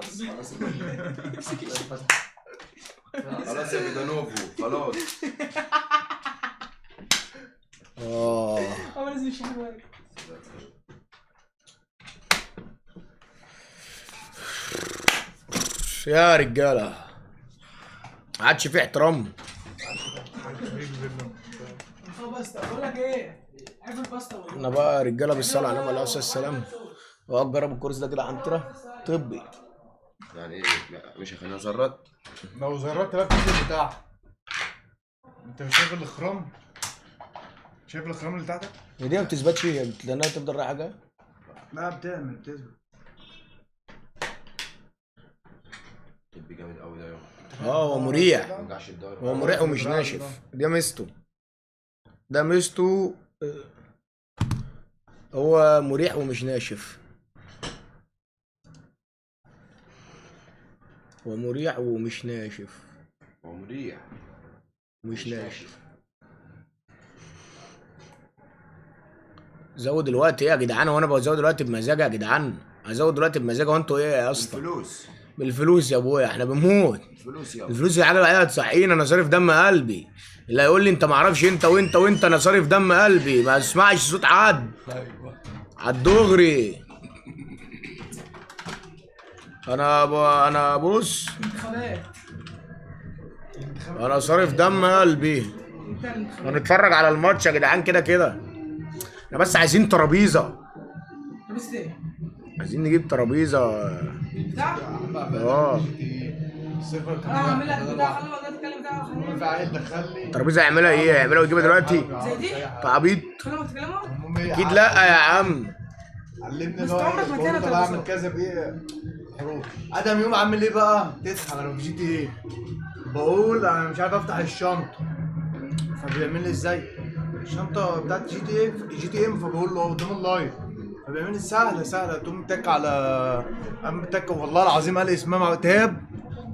خلاص خلاص يا بيدانوفو خلاص. هو لازم يشحن. يا رجاله ما عادش في احترام. باستا بقول لك ايه؟ عارف الباستا احنا بقى رجاله بالصلاه على النبي عليه الصلاه والسلام. اقعد جرب الكورس ده كده عنتره طبي. يعني ايه مش هيخلينا زرات؟ لو زررت بقى الكيس بتاعها. انت مش شايف الاخرام؟ شايف الاخرام اللي تحتك؟ هي دي ما بتثبتش، هي لانها تفضل رايحه جايه. لا بتثبت. طبي جامد قوي ده يوم. هو مريح. ما يوجعش الضهر. هو مريح ومش ناشف. ده ميزته. ده ميزته. هو مريح ومش ناشف. هو مريح ومش ناشف. هو مريح مش ناشف. زود الوقت ايه يا جدعان؟ وانا بزود الوقت بمزاج يا جدعان؟ ازود الوقت بمزاج وانتوا ايه يا اسطى؟ الفلوس. بالفلوس يا ابويا، احنا بنموت. الفلوس يابا. الفلوس دي حاجه الوحيده هتصحينا. انا صارف دم قلبي. اللي هيقول لي انت ما اعرفش انت وانت وانت، انا صارف دم قلبي ما اسمعش صوت حد. ايوه عالدغري. انا بص، انا صارف دم قلبي. هنتفرج على الماتش يا جدعان كده كده. احنا بس عايزين ترابيزه. ترابيزه ايه؟ عايزين نجيب ترابيزه. بتاع؟ السيرفر كان هعمل لك بتاع. خلي بقى تتكلم بتاع. في عيل دخلني. ترابيزه يعملها ايه؟ يعملها ويجيبها دلوقتي؟ زي دي؟ تعبيط. خليهم يتكلموا. اكيد لا يا عم. علمني بس بقى عمرك ما تعمل بقول له بعمل كذا بايه حروف. ادم يوم عامل ايه بقى؟ تضحك انا في جي تي ايه. بقول انا مش عارف افتح الشنطه. فبيعمل لي ازاي؟ الشنطه بتاعت جي تي ام فبقول له قدام اللايف. فبيعمل لي سهله تقوم تك على قام تك والله العظيم قال لي اسمها تاب.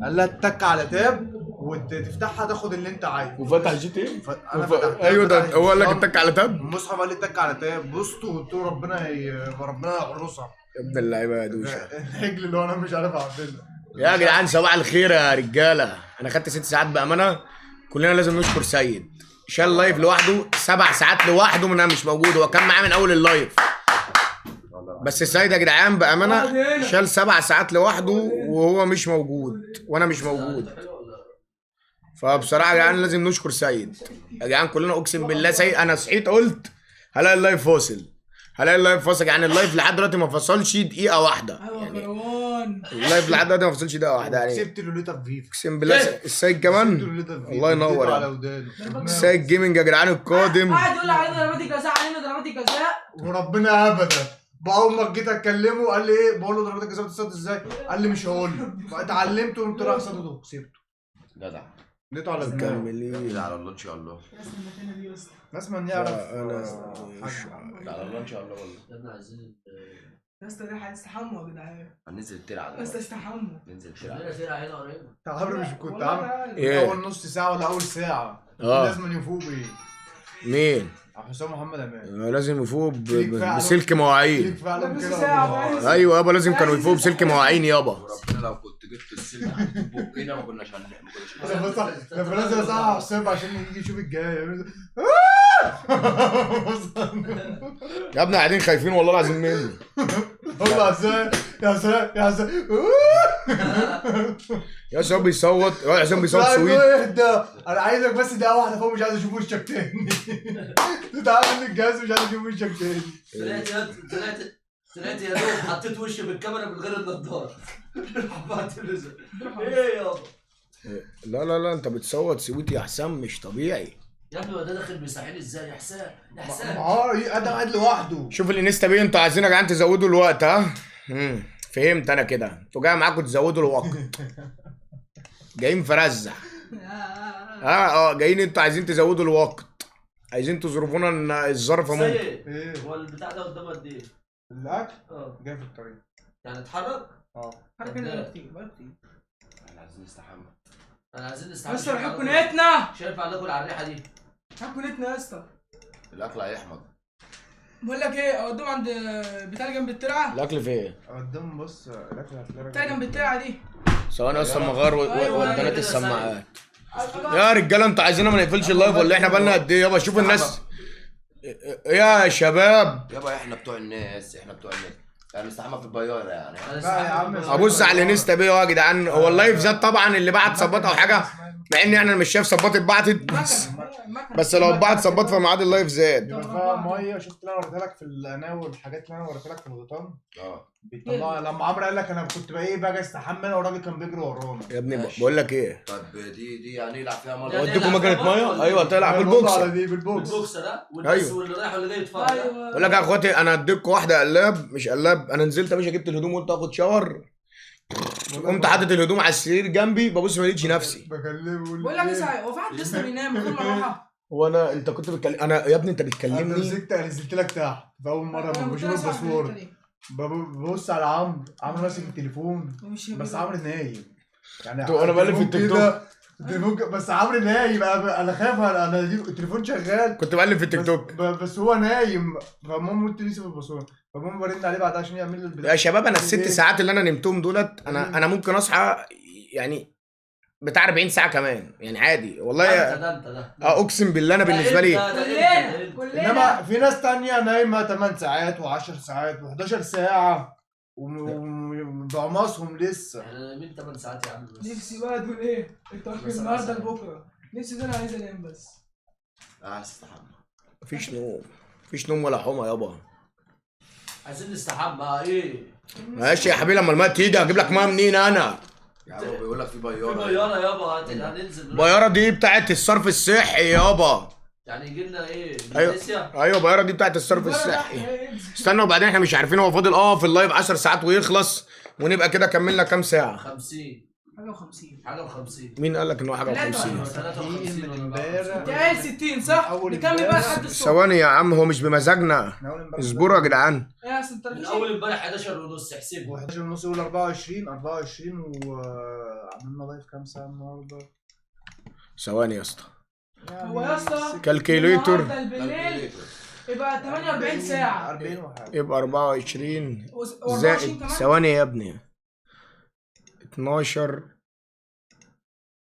قال لها تك على تاب وتفتحها تاخد اللي انت عايزه. وفتح جي تي ايه؟ انا فتحت. ايوه ده هو قال لك اتك على تاب؟ المصحف قال لي اتك على تاب. بصت وقلت له ربنا يحرسها. يا ابن اللعيبه يا دوشه. العجل اللي هو انا مش عارف اعملها. يا جدعان صباح الخير يا رجاله. انا خدت 6 ساعات بامانه. كلنا لازم نشكر سيد. شال لايف لوحده 7 ساعات لوحده من مش موجود. هو كان معاه من اول اللايف. بس سيد يا جدعان بامانه شال 7 ساعات لوحده وهو مش موجود وانا مش موجود. فبصراحه يا جدعان لازم نشكر سيد. يا جدعان كلنا اقسم بالله سيد. انا صحيت قلت هلاقي اللايف فاصل. يعني اللايف لحد دلوقتي ما فصلش دقيقه واحده. يعني اللايف لحد دلوقتي ما فصلش دقيقه واحده يعني. كسبت لوليتا في فيفا. اقسم بالله السيد كمان. الله ينور على يعني. ودانه. السيد جيمنج يا جدعان القادم. قاعد يقول لي علينا ضربات الجزاء وربنا ابدا. اول ما جيت اكلمه قال لي ايه؟ بقول له ضربات الجزاء بتتصد ازاي؟ قال لي مش هقول له. فاتعلمت وقمت رايح صدته وكسبته. جدع. اديته على دماغه. مكملين على الله ان شاء الله. لازم نعرف. على الله ان شاء الله والله. يا ابني عايزين يا اسطى ده هتستحموا يا جدعان. هننزل الترعه يا اسطى استحموا. ننزل عندنا الترعه. سيرة هنا قريبة. تعالوا مش كنت والله عامل تعالى. ايه؟ اول نص ساعه ولا اول ساعه لازم يفوق بايه؟ مين؟ حسام محمد امان. لازم يفوق ليك فعلا. بسلك مواعين. ليك فعلا نص كده ساعة ولا؟ بس. ايوه يابا لازم كانوا يفوقوا بسلك مواعين يابا. وربنا لو كنت جبت السلك حطيته في بقنا ما كناش لما نازل اصحى حسام عشان يجي يشوف الجاي. يا ابني قاعدين خايفين والله العظيم مني. والله حسام يا حسام يا حسام. يا حسام بيصوت. يا حسام بيصوت سويت. اهدى انا عايزك بس دقيقه واحده فوق مش عايز اشوف وشك تاني. تعال من الجهاز مش عايز اشوف وشك تاني. طلعت يا دوب حطيت وشي بالكاميرا من غير النضاره. حبات الرزق. ايه يابا؟ لا انت بتصوت سويت يا حسام مش طبيعي. يا ابني هو ده داخل بيصحيني ازاي يا حسام؟ يا حسام. ادم قاعد لوحده. شوف الانستا بيه. انتوا عايزين يا جدعان تزودوا الوقت ها؟ فهمت انا كده. انتوا جاي معاكم تزودوا الوقت. جايين فرزع. جايين انتوا عايزين تزودوا الوقت. عايزين تظرفونا ان الظرف ممكن. ايه هو البتاع ده قدامه قد ايه؟ الاكل جاي في الطريق. يعني اتحرك؟ حرك هنا بقى كتير. احنا عايزين نستحمى. انا عايزين نستحمى. يا اسطى روح كنيتنا. مش هينفع ناكل على الريحه دي. روح كنيتنا يا اسطى. الاكل هيحمض. بقول لك ايه، اوديهم عند بتاع جنب الترعه. الاكل في ايه؟ قدام بص الاكل هتلاقي بتاع جنب الترعه دي. ثواني اصلا ما غير أيوة، ودانات كده السماعات. يا رجاله انتوا عايزيننا ما نقفلش اللايف ولا احنا بقالنا قد ايه يابا؟ شوف الناس يا شباب. يابا احنا بتوع الناس، احنا بتوع الناس. يعني نستحمى في البيارة يعني. لا يا عم ابص على الانستا بيه يا جدعان. هو اللايف زاد طبعا اللي بعت صبات او حاجه، مع ان انا مش شايف صبات اتبعتت بس لو اتبعت صبات فميعاد اللايف زاد. بيبقى فيها ميه. شفت اللي انا وريتها لك في القناه والحاجات اللي انا وريتها لك في الغيطان اه بيطلع. لما عمرو قال لك انا كنت بقى ايه باجي استحمى انا والراجل كان بيجري ورانا. يا ابني ماشي. بقول لك ايه، طب دي يعني يلعب فيها مرة. يعني اوديكم نلعب مكنه فيها ميه. برضه ايوه ولا تلعب على بالبوكس. دي بالبوكس. البوكس ده والناس أيوة. واللي رايح واللي جاي يتفرج. ايوه. بقول لك يا اخواتي انا هديكوا واحده قلاب مش قلاب. انا نزلت يا باشا جبت الهدوم وقلت اخد شاور، قمت حاطط الهدوم على السرير جنبي ببص ما لقيتش نفسي. بكلمه بقول لك ايه صحيح، هو في حد لسه بينام من غير مروحه؟ هو انا انت كنت بتكلم انا يا ابني انت انا بتكلمني. مسكت نزلت لك تحت في اول مره أنا لما كنت بشوف أسمع في الحتة الباسورد دي. ببص على عمرو ماسك التليفون ومش بس عمرو نايم يعني. تو أنا بقلب في التيك توك. التليفون بس عمرو نايم. انا خايف انا التليفون شغال كنت بقلب في التيك توك. بس هو نايم. فالمهم قلت لسه في الباسورد. فالمهم برن عليه بعدها عشان يعمل لي البتاع. يا شباب انا الست ساعات اللي انا نمتهم دولت انا ممكن اصحى يعني بتاع 40 ساعه كمان يعني عادي والله. ده اقسم بالله انا بالنسبه لي كلنا كلنا. انما في ناس تانية نايمه 8 ساعات و10 ساعات و11 ساعه وبعماصهم لسه. احنا نايمين 8 ساعات يا عم بس. نفسي بقى تقول ايه؟ انت واخد النهارده لبكره. نفسي ده انا عايز انام بس. عايز تستحمى. مفيش نوم ولا حمى يابا. عايزين نستحمى ايه؟ ماشي يا حبيبي لما الماء تيجي هجيب لك ميه منين انا؟ يا عم بيقول لك في في بيارة. طياره يابا هننزل البياره دي بتاعت الصرف الصحي يابا. يعني يجي لنا ايه؟ ايوه ماليزيا؟ ايوه البياره دي بتاعت الصرف الصحي. استنى وبعدين احنا مش عارفين هو فاضل في اللايف 10 ساعات ويخلص ونبقى كده كملنا كام ساعه؟ 50 حاجه و50. حاجه و50 مين قال لك ان هو حاجه لا، و50؟ 53 ولا امبارح. انت قايل 60 صح؟ أول نكمل بقى امبارح. لحد الصبح. ثواني يا عم هو مش بمزاجنا. اصبروا يا جدعان. ايه يا سنتر من اول امبارح 11 ونص احسبه. 11 ونص يقول 24 وعملنا لايف كام ساعه النهارده؟ ثواني يا اسطى. هو يا اسطى كالكيليتور. النهارده بالليل يبقى 48 ساعه 40 وحاجه. يبقى 24 و24 زائد كمان. ثواني يا ابني 12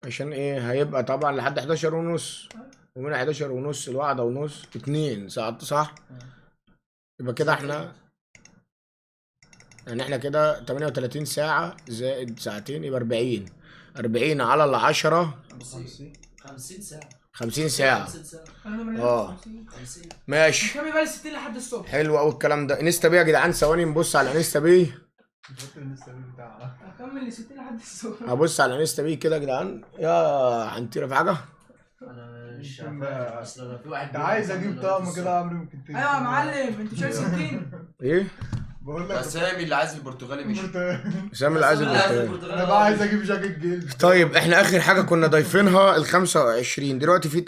عشان ايه هيبقى طبعا لحد 11 ونص ومن 11 ونص لواحدة ونص 2 ساعات صح؟ يبقى كده احنا يعني احنا كده 38 ساعة زائد ساعتين يبقى 40 على ال 10 50 ساعه 50 ساعة 50 ساعه اه 50 ماشي. نكمل بقى 60 لحد الصبح. حلو قوي الكلام ده. انستا بيه يا جدعان ثواني نبص على انستا بيه. هكمل ل 60 لحد الصبح. هبص على انستا بيه كده يا جدعان. يا حنطيرة في حاجة؟ انا مش عارف اصل انا في واحد انت عايز اجيب طقم كده يا عمرو يمكن ايوه يا معلم انت شايل 60. ايه؟ بقول ده لك سامي اللي عايز البرتغالي مش. سامي اللي عايز البرتغال. انا بقى عايز اجيب جاكيت جلد. طيب احنا اخر حاجه كنا ضايفينها ال 25 دلوقتي في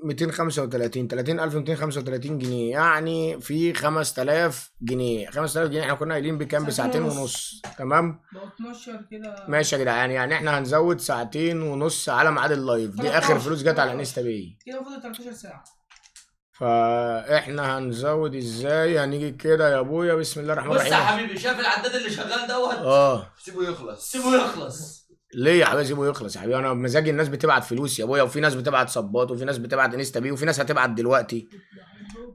235 30235 جنيه يعني في 5000 جنيه. 5000 جنيه احنا كنا قايلين بكام؟ بساعتين ونص تمام. بقى 12 كده. ماشي يا جدعان يعني احنا هنزود ساعتين ونص على ميعاد اللايف دي اخر فلوس جت على انستا باي. كده فاضل 13 ساعه. فاحنا هنزود ازاي؟ هنيجي كده يا ابويا بسم الله الرحمن بص يا الرحيم. حبيبي شايف العداد اللي شغال دوت؟ سيبه يخلص. سيبه يخلص. ليه يا حبيبي سيبه يخلص يا حبيبي؟ انا بمزاجي الناس بتبعت فلوس يا ابويا وفي ناس بتبعت صبات وفي ناس بتبعت انستا بي وفي ناس هتبعت دلوقتي.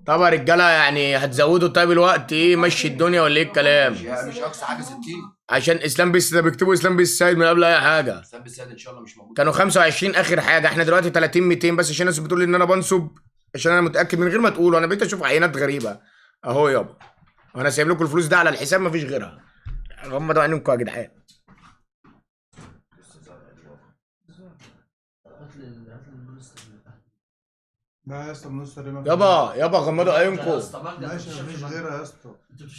طب يا رجاله يعني هتزودوا طيب الوقت ايه؟ مشي الدنيا ولا ايه الكلام؟ مش اقصى حاجه 60. عشان اسلام بيس ده بيكتبوا اسلام بيس سيد من قبل اي حاجه. سام بالسيد ان شاء الله مش موجود. كانوا 25 اخر حاجه احنا دلوقتي 30 200 بس عشان الناس بتقول لي ان انا بنصب عشان انا متاكد من غير ما تقولوا. انا بقيت اشوف عينات غريبه اهو يابا. وانا سايب لكم الفلوس ده على الحساب مفيش غيرها. غمضوا عينكم يا جدعان. لا يا اسطى النص ده يابا غمضوا عينكم. ماشي مفيش غيرها يا اسطى.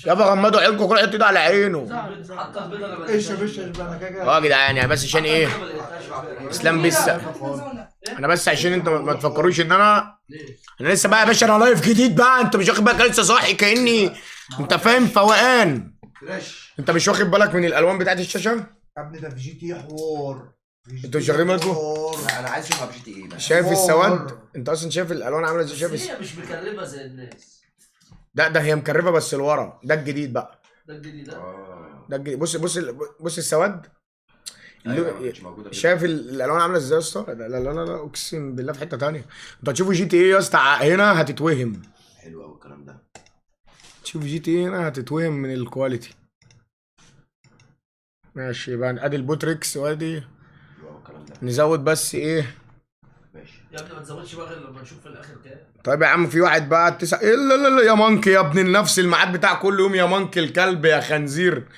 يابا غمضوا عينكم كل حته ايده على عينه. حتى البيضه انا ما ايش يا لقيتهاش. باشا انا كده اه يا جدعان يعني بس عشان ايه؟ ما لقيتهاش. اسلام بيس انا بس عشان انتوا ما تفكروش ان انا ليه؟ لسه بقى يا باشا انا لايف جديد بقى. انت مش واخد بالك لسه صاحي كاني انت فاهم فوقان. فريش. انت مش واخد بالك من الالوان بتاعت الشاشه؟ يا ابني ده في جي تي حوار. انتوا شغالين مالكم؟ انا عايز اشوف ابجي ايه بقى. شايف حوار. السواد؟ انت اصلا شايف الالوان عامله ازاي؟ بس شايف هي مش مكربه زي الناس. ده هي مكرفه بس لورا، ده الجديد بقى. ده الجديد ده. ده الجديد. بص السواد. ايوه مش موجوده كده. شايف الالوان عامله ازاي يا اسطى؟ لا لا لا لا اقسم بالله في حته تانية. انت هتشوفوا جي تي ايه يا اسطى هنا هتتوهم. حلو قوي الكلام ده. تشوف جي تي ايه هنا هتتوهم من الكواليتي. ماشي يبقى ادي البوتريكس وادي. حلو قوي الكلام ده. نزود بس ايه. ماشي يا ابني ما تزودش بقى غير لما نشوف في الاخر كام. طيب يا عم في واحد بقى إيه لا لا لا يا مانكي يا ابن النفس الميعاد بتاع كل يوم يا مانكي الكلب يا خنزير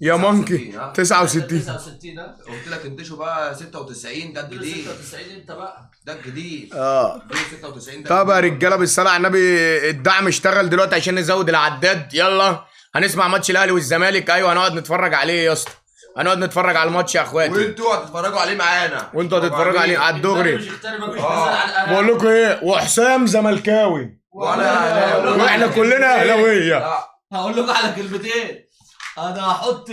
يا مانكي 69. 69 ها؟ قلت لك انتشوا بقى 96 ده الجديد. 96 انت بقى. ده الجديد. 96 ده. طب يا رجاله بالصلاه على النبي الدعم اشتغل دلوقتي عشان نزود العداد. يلا هنسمع ماتش الاهلي والزمالك. ايوه هنقعد نتفرج عليه يا اسطى. هنقعد نتفرج على الماتش يا اخواتي. وانتوا هتتفرجوا عليه معانا. وانتوا هتتفرجوا عليه على الدغري. مش اختار مفيش مثال على الاهلي. بقول لكم ايه وحسام زملكاوي وانا اهلاوي. واحنا كلنا اهلاويه. هقول لكم على كلمتين. انا هحط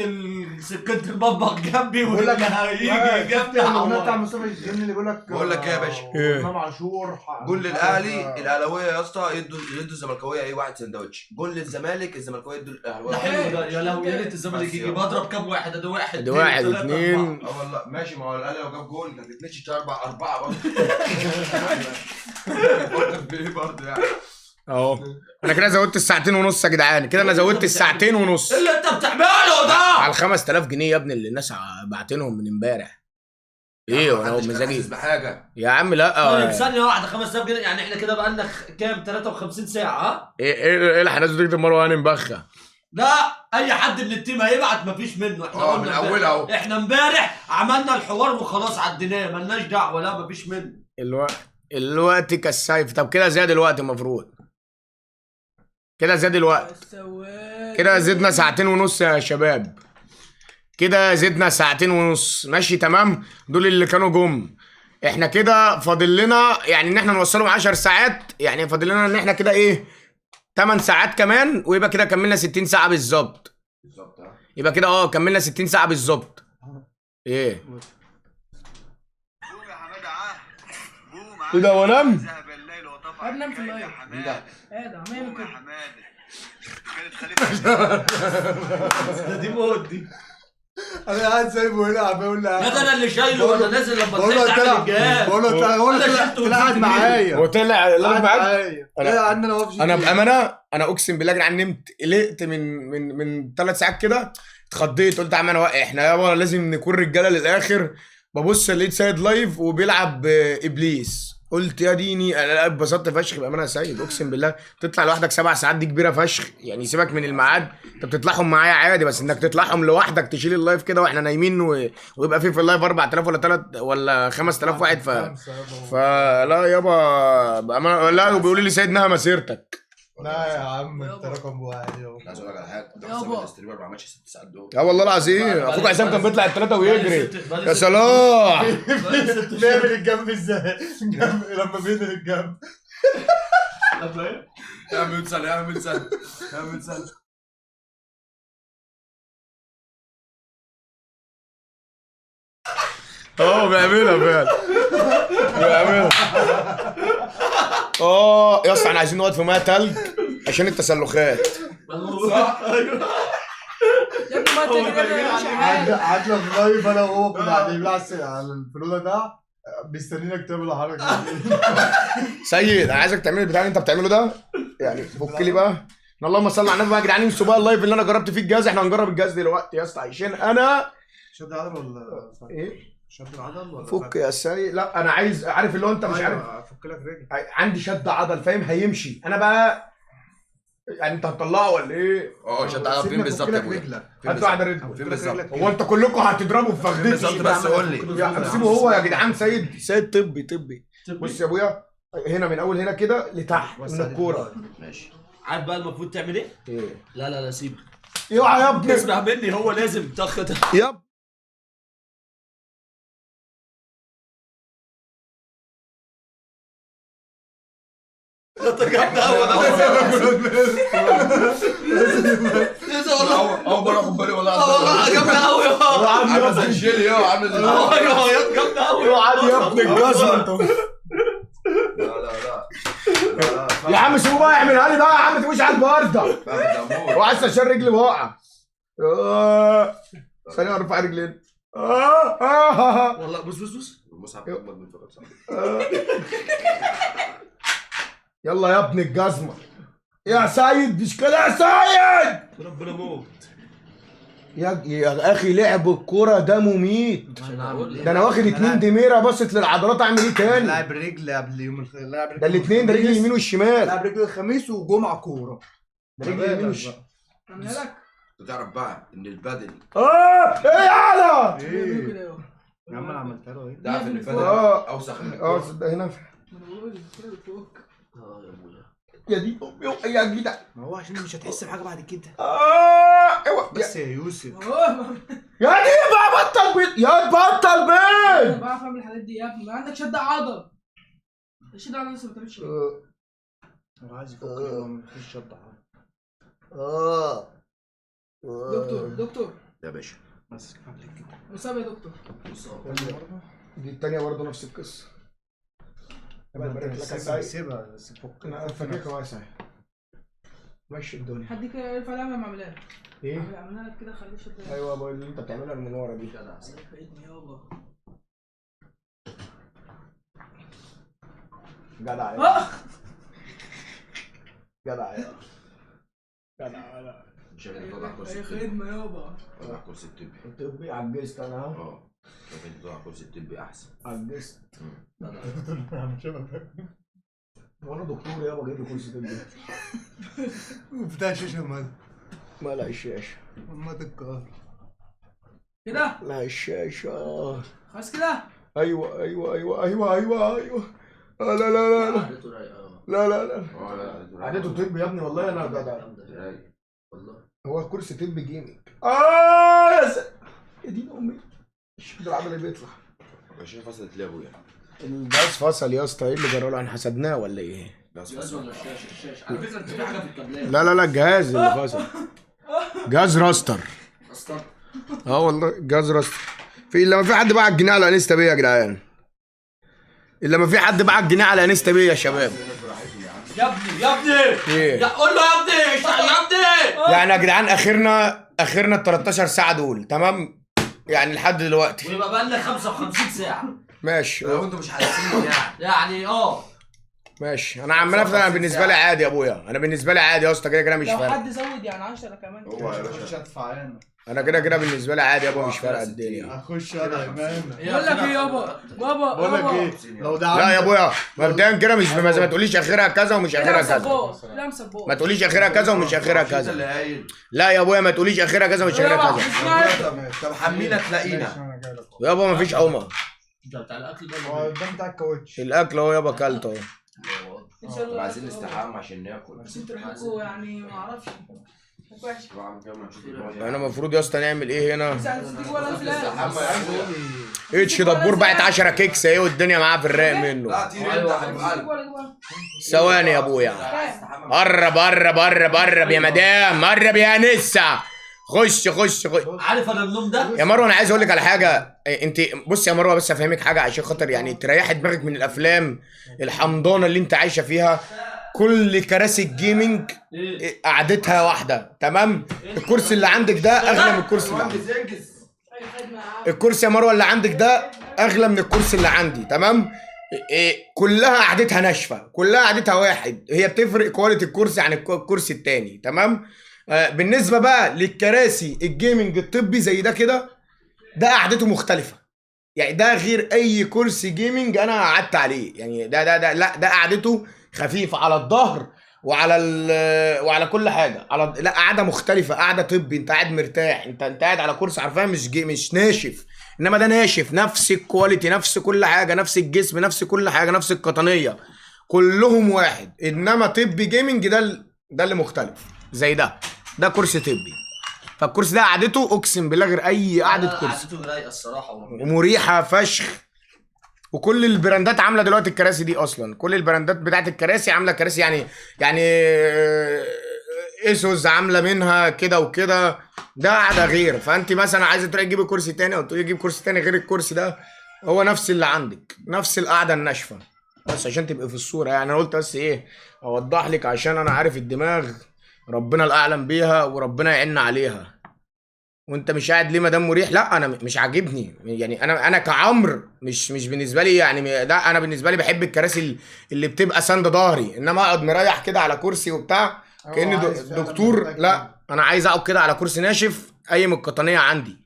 سكينة المطبخ جنبي بقول لك هيجي جنبي الاغنيه بتاع عوار. مصطفى الجن اللي بيقول لك بقول لك ايه يا باشا؟ امام عاشور جول للاهلي الاهلاويه يا اسطى يدوا الزملكاويه ايه واحد سندوتش. جول للزمالك الزملكاويه يدوا ده الاهلاويه. حلو ده يا لهوي يا ريت الزمالك يجي. بضرب كام واحد؟ ده واحد ده واحد اتنين، تلاتة، اتنين. أربعة. اه والله ماشي. ما هو الاهلي لو جاب جول كانت تتنشي اربعه برضه. بايه برضه يعني. اهو انا كده زودت الساعتين ونص يا جدعان. كده انا زودت الساعتين ونص إيه اللي انت بتعمله ده؟ على 5000 جنيه يا ابني اللي الناس باعتينهم من امبارح. ايه وانا محدش كان مزاجي حاسس بحاجه. يا عم لا. طيب ثانية واحدة 5000 جنيه يعني احنا كده بقالنا كام 53 ساعة ها؟ ايه الحناس دي تكتب مروه هاني مبخه. لا أي حد من التيم هيبعت مفيش منه. احنا اه قلنا من امبارح. اولها اهو. احنا امبارح عملنا الحوار وخلاص عديناه ملناش دعوة. لا مفيش منه. الوقت كالسيف. طب كده زاد الوقت المفروض. كده زاد الوقت. كده زدنا ساعتين ونص يا شباب. كده زدنا ساعتين ونص. ماشي تمام. دول اللي كانوا جم. احنا كده فاضل لنا يعني ان احنا نوصلهم 10 ساعات. يعني فاضل لنا ان احنا كده ايه 8 ساعات كمان ويبقى كده كملنا 60 ساعة بالظبط. بالظبط اه. يبقى كده كملنا 60 ساعة بالظبط. ايه ايه ده ونام؟ هنام في اللايف. مين ده؟ ايه ده عمال كده. ده دي موت دي. انا قاعد سايبه هنا عمال اقول لا ده انا اللي شايله وانا نازل لما بقول له طلعت اعمل طلع الجهاز. بقول له طلع قاعد معايا وطلع لا معاك. لا يا عم انا واقف انا بامانه انا اقسم بالله يا جدعان نمت قلقت من 3 ساعات كده. اتخضيت قلت يا عم انا احنا يابا لازم نكون رجاله للاخر. ببص لقيت سيد لايف وبيلعب ابليس. قلت يا ديني انا اتبسطت فشخ بامانه يا سيد. اقسم بالله تطلع لوحدك 7 ساعات دي كبيره فشخ. يعني سيبك من الميعاد انت بتطلعهم معايا عادي بس انك تطلعهم لوحدك تشيل اللايف كده واحنا نايمين ويبقى في اللايف 4000 ولا 3 ولا 5000 واحد فلا يابا بامانه. لا وبيقولوا لي سيد نهى مسيرتك. لا يا عم انت رقم واحد عايز اقول لك على حاجه. يابا. الاستريمر ما عملش 6 ساعات دول. اه والله العظيم اخوك عصام كان بيطلع الثلاثه ويجري. يا صلاح بيعمل الجنب ازاي؟ لما بينزل الجنب لما ايه؟ اعمل سنه اعمل سنه اعمل سنه. بيعملها فعلا بيعملها. يا اسطى احنا عايزين نقعد في ميه تلج عشان التسلخات. صح ايوه. يا ابني ما تجري. قعدنا في لايف انا وهو كنا قاعدين على الفلوده ده مستنيينك تعمل الحركه دي. سيد انا عايزك تعمل البتاع اللي انت بتعمله ده. يعني فك لي بقى. اللهم صل على النبي بقى يا جدعان. انسوا بقى اللايف اللي انا جربت فيه الجهاز. احنا هنجرب الجهاز دلوقتي يا اسطى عشان انا شد العضل ولا ايه شد العضل ولا فك يا سيد. لا انا عارف اللي هو انت مش عارف. افك لك رجل. عندي شد عضل فاهم هيمشي. انا بقى يعني انت هتطلعه ولا ايه؟ شد عضل فين بالظبط يا ابويا؟ هات واحده رجل. فين بالظبط؟ هو انتوا كلكم هتضربوا في فخدتي بالظبط بس قول لي. يا سيبه هو يا جدعان. سيد طبي. بص يا ابويا هنا من اول هنا كده لتحت من الكوره. ماشي. عارف بقى المفروض تعمل ايه؟ ايه لا سيبك. اوعى يا ابني اسمع مني هو لازم تاخد. يا انت جامد قوي والله. اول مره اخد بالي والله. والله جامد قوي عامل زي الجيلي عامل زي ايوه جامد قوي. عادي يا ابني الجزمه انت. لا يا عم سيبوه بقى يعملها لي بقى يا عم، تبوش على البارده. فاهم ده هو عايز عشان رجلي واقعه. ثانيه ارفع رجلي. والله بص المصحف اكبر من فقط صح. يلا يا ابن الجزمه يا سيد، مش كده يا سيد. ربنا موت. يا اخي لعب الكوره ده مميت. ده انا واخد 2 دميره باصت للعضلات، اعمل ايه تاني؟ لاعب رجل قبل يوم لاعب رجل ده الاثنين، ده رجل اليمين والشمال. لاعب رجل الخميس وجمعه كوره. ده رجل اليمين والشمال. اعملها لك. تعرف بقى ان البدل ايه يالا؟ ايه كده اهو. يا عم انا عملتها له ايه؟ ده عارف ان البدل آه. اوسخ من اه الكورة. صدق هنا ما انا بقول لك كده بتفك. يا ابويا. يا دي امي يا جدع. ما هو عشان مش هتحس بحاجه بعد كده. اوعى بس يا يوسف يا دي بقى بطل بيت، يا بطل انا بيت. بعرف اعمل الحاجات دي يا ابني، ما عندك شد عضل. الشد عضل لسه ما بتعملش كده. هو عايز يفك يلا ما فيش شط عادي. دكتور يا باشا بس قبل كده مصاب يا دكتور. دي التانية برضه نفس القصة. الله يبارك لك يا سعيد. سيبها بس فك. انا فاكرك يا سعيد. مشي الدنيا. حد كده يرفع القلم اعملها لك. ايه؟ اعملها لك كده خليه شد. ايوه بقول اللي انت بتعملها من ورا دي. فايدني يابا. جدع يا جدع يا جدع. مش انت تقعد على الكرسي اي الطبي. خدمه يابا. تقعد على الكرسي الطبي. طبي عجزت انا. اه لكن انت تقعد على الكرسي الطبي احسن. عجزت. وانا دكتور يابا جايب لي كرسي طبي. بتاع شاشه مال مالها الشاشة. مات القهر. كده لا الشاشة. خلاص كده. ايوه لا لا لا لا عادته رايقه. لا لا لا اه لا عادته طب يا ابني والله انا جدع. رايق. والله. هو الكرسي طب جيمنج. يا دين امي الشد العضلي اللي بيطلع. عشان فصلت لابو يعني. الجهاز فصل يا اسطى، ايه اللي جرى له؟ احنا حسدناه ولا ايه؟ بس جهاز فصل. ولا الشاشه؟ على فكره انت في حاجه في الكابلات. لا الجهاز اللي فصل. جهاز راستر. اصلا. والله جهاز راستر. الا ما في حد باع الجنيه على انستا بيه يا جدعان. الا ما في حد باع الجنيه على انستا بيه يا شباب. يا ابني ايه؟ يا قول له يا ابني اشتغل يا ابني. يعني يا جدعان اخرنا ال 13 ساعه دول تمام؟ يعني لحد دلوقتي ويبقى بقى لنا 55 ساعه. ماشي لو انتوا مش حاسين يعني. ماشي. انا عمال افهم. انا بالنسبه لي عادي يا ابويا، انا بالنسبه لي عادي يا اسطى، كده مش لو فارق. حد زود يعني 10 كمان. هو يا باشا مش هدفع انا انا كده بالنسبه لي عادي يا ابويا، مش فارقه الدنيا. اخش انا يا مان. بقول لك ايه يابا بقول لك ايه لو ده لا يا ابويا مبدئيا كده مش ما تقوليش اخرها كذا ومش اخرها كذا. لا مسبوق. ما تقوليش اخرها كذا ومش اخرها انت اللي كذا. قايل. لا يا ابويا ما تقوليش اخرها كذا ومش اخرها كذا. طب حمينا تلاقينا. يابا ما فيش عمر. انت بتاع الاكل هو ده. ده بتاع الكاوتش. الاكل اهو يابا، اكلت اهو. ان شاء الله. عايزين نستحمى عشان ناكل. بس انتوا ريحتكوا يعني ما اعرفش. وحش. انا المفروض يا اسطى نعمل ايه هنا؟ تيجي ولا فلان. اتش دبور بعت 10 كيكس اهي والدنيا معاه في الرايق منه. لا طير انت يا حبيب قلبي. ثواني يا ابويا. قرب يا مدام، قرب يا نسا. خش عارف انا النوم ده؟ يا مروه انا عايز اقول لك على حاجه. انت بص يا مروه، بس افهمك حاجه عشان خاطر يعني تريحي دماغك من الافلام الحمضانه اللي انت عايشه فيها. كل كراسي الجيمنج قعدتها واحده تمام. الكرسي اللي عندك ده اغلى من الكرسي اللي عندي. الكرسي يا مروه اللي عندك ده اغلى من الكرسي اللي عندي تمام. كلها قعدتها ناشفه، كلها قعدتها واحد. هي بتفرق كواليتي الكرسي عن الكرسي التاني تمام. بالنسبه بقى للكراسي الجيمنج الطبي زي ده كده، ده قعدته مختلفه. يعني ده غير اي كرسي جيمنج انا قعدت عليه. يعني ده لا ده قعدته خفيفه على الظهر وعلى كل حاجه. لا قعده مختلفه، قعده طبي. انت قاعد مرتاح، انت قاعد على كرسي عارفها مش ناشف. انما ده ناشف، نفس الكواليتي، نفس كل حاجه، نفس الجسم، نفس كل حاجه، نفس القطنيه، كلهم واحد. انما طبي جيمنج ده اللي مختلف. زي ده كرسي طبي. فالكرسي ده قعدته اقسم بالله غير اي قعده كرسي. قعدته رايقه الصراحه ومريحه فشخ. وكل البراندات عامله دلوقتي الكراسي دي اصلا. كل البراندات بتاعت الكراسي عامله كراسي يعني اسوس عامله منها كده وكده. ده قاعده غير. فانت مثلا عايزه تروحي تجيبي كرسي تاني او تجيب كرسي تاني غير الكرسي ده، هو نفس اللي عندك، نفس القعده الناشفه بس عشان تبقى في الصوره يعني. انا قلت بس ايه اوضح لك، عشان انا عارف الدماغ ربنا الاعلم بيها وربنا يعيننا عليها. وانت مش قاعد ليه مدام مريح؟ لا انا مش عاجبني يعني. انا كعمر مش بالنسبه لي يعني. لا انا بالنسبه لي بحب الكراسي اللي بتبقى سند ظهري، انما اقعد مريح كده على كرسي وبتاع كاني عايز فعلا دكتور. محتاج لا انا عايز اقعد كده على كرسي ناشف قايم القطنيه عندي.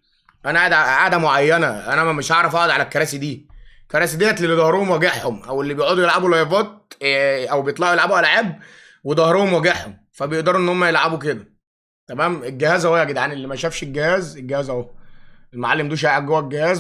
انا قاعد قاعده معينه، انا مش هعرف اقعد على الكراسي دي. الكراسي ديت اللي ظهرهم واجعهم، او اللي بيقعدوا يلعبوا لايفات او بيطلعوا يلعبوا العاب وظهرهم واجعهم، فبيقدروا ان هم يلعبوا كده. تمام. الجهاز اهو يا جدعان، اللي ما شافش الجهاز اهو. المعلم دوشه قاعد جوه الجهاز